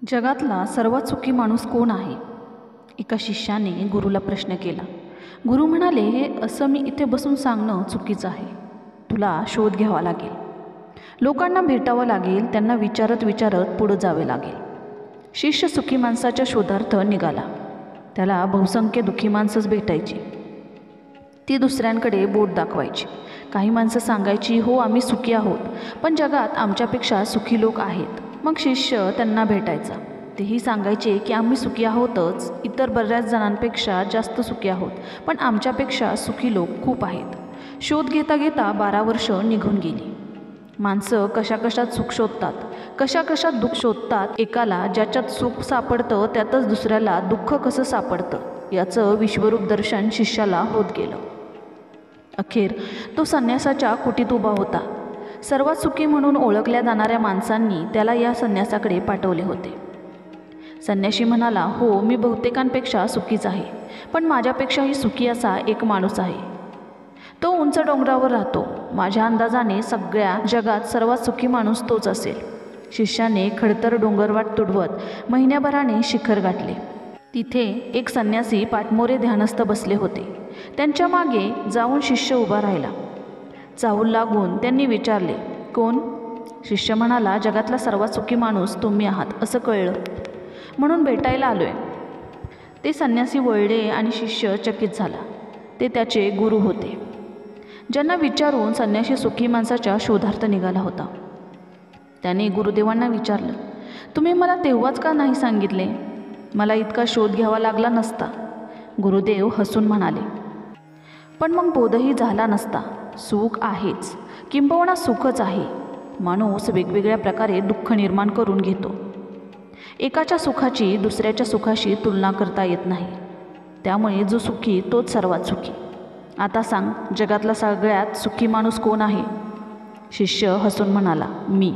जगातला सर्वात सुखी माणूस कोण आहे? एका शिष्याने गुरुला प्रश्न केला. गुरु म्हणाले, हे असं मी इथे बसून सांगणं चुकीचं आहे. तुला शोध घ्यावा लागेल, लोकांना भेटावं लागेल, त्यांना विचारत विचारत पुढं जावे लागेल. शिष्य सुखी माणसाच्या शोधार्थ निघाला. त्याला बहुसंख्य दुःखी माणसंच भेटायची. ती दुसऱ्यांकडे बोट दाखवायची. काही माणसं सांगायची, हो आम्ही सुखी आहोत, पण जगात आमच्यापेक्षा सुखी लोक आहेत. मग शिष्य त्यांना भेटायचा. तेही सांगायचे की आम्ही सुखी आहोतच, इतर बऱ्याच जणांपेक्षा जास्त सुखी आहोत, पण आमच्यापेक्षा सुखी लोक खूप आहेत. शोध घेता घेता 12 वर्ष निघून गेली. माणसं कशाकशात सुख शोधतात, कशाकशात दुःख शोधतात. एकाला ज्याच्यात सुख सापडतं त्यातच दुसऱ्याला दुःख कसं सापडतं याचं विश्वरूप दर्शन शिष्याला होत गेलं. अखेर तो संन्यासाच्या कुटीत उभा होता. सर्वात सुखी म्हणून ओळखल्या जाणाऱ्या माणसांनी त्याला या संन्यासाकडे पाठवले होते. संन्याशी म्हणाला, हो मी बहुतेकांपेक्षा सुखीच आहे, पण माझ्यापेक्षाही सुखी असा एक माणूस आहे. तो उंच डोंगरावर राहतो. माझ्या अंदाजाने सगळ्या जगात सर्वात सुखी माणूस तोच असेल. शिष्याने खडतर डोंगरवाट तुडवत महिन्याभराने शिखर गाठले. तिथे एक संन्यासी पाठमोरे ध्यानस्थ बसले होते. त्यांच्या मागे जाऊन शिष्य उभा राहिला. चाहूल लागून त्यांनी विचारले, कोण? शिष्य म्हणाला, जगातला सर्वात सुखी माणूस तुम्ही आहात असं कळलं, म्हणून भेटायला आलोय. ते संन्यासी वळले आणि शिष्य चकित झाला. ते त्याचे गुरु होते, ज्यांना विचारून संन्यासी सुखी माणसाच्या शोधार्थ निघाला होता. त्याने गुरुदेवांना विचारलं, तुम्ही मला तेव्हाच का नाही सांगितले? मला इतका शोध घ्यावा लागला नसता. गुरुदेव हसून म्हणाले, पण मग बोधही झाला नसता. सुख आहेच, किंबहुना सुखच आहे. माणूस वेगवेगळ्या प्रकारे दुःख निर्माण करून घेतो. एकाच्या सुखाची दुसऱ्याच्या सुखाशी तुलना करता येत नाही. त्यामुळे जो सुखी तोच सर्वात सुखी. आता सांग, जगातला सगळ्यात सुखी माणूस कोण आहे? शिष्य हसून म्हणाला, मी.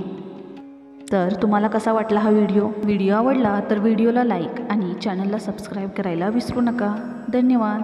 तर तुम्हाला कसा वाटला हा व्हिडिओ आवडला तर व्हिडिओला लाईक आणि चॅनलला सबस्क्राईब करायला विसरू नका. धन्यवाद.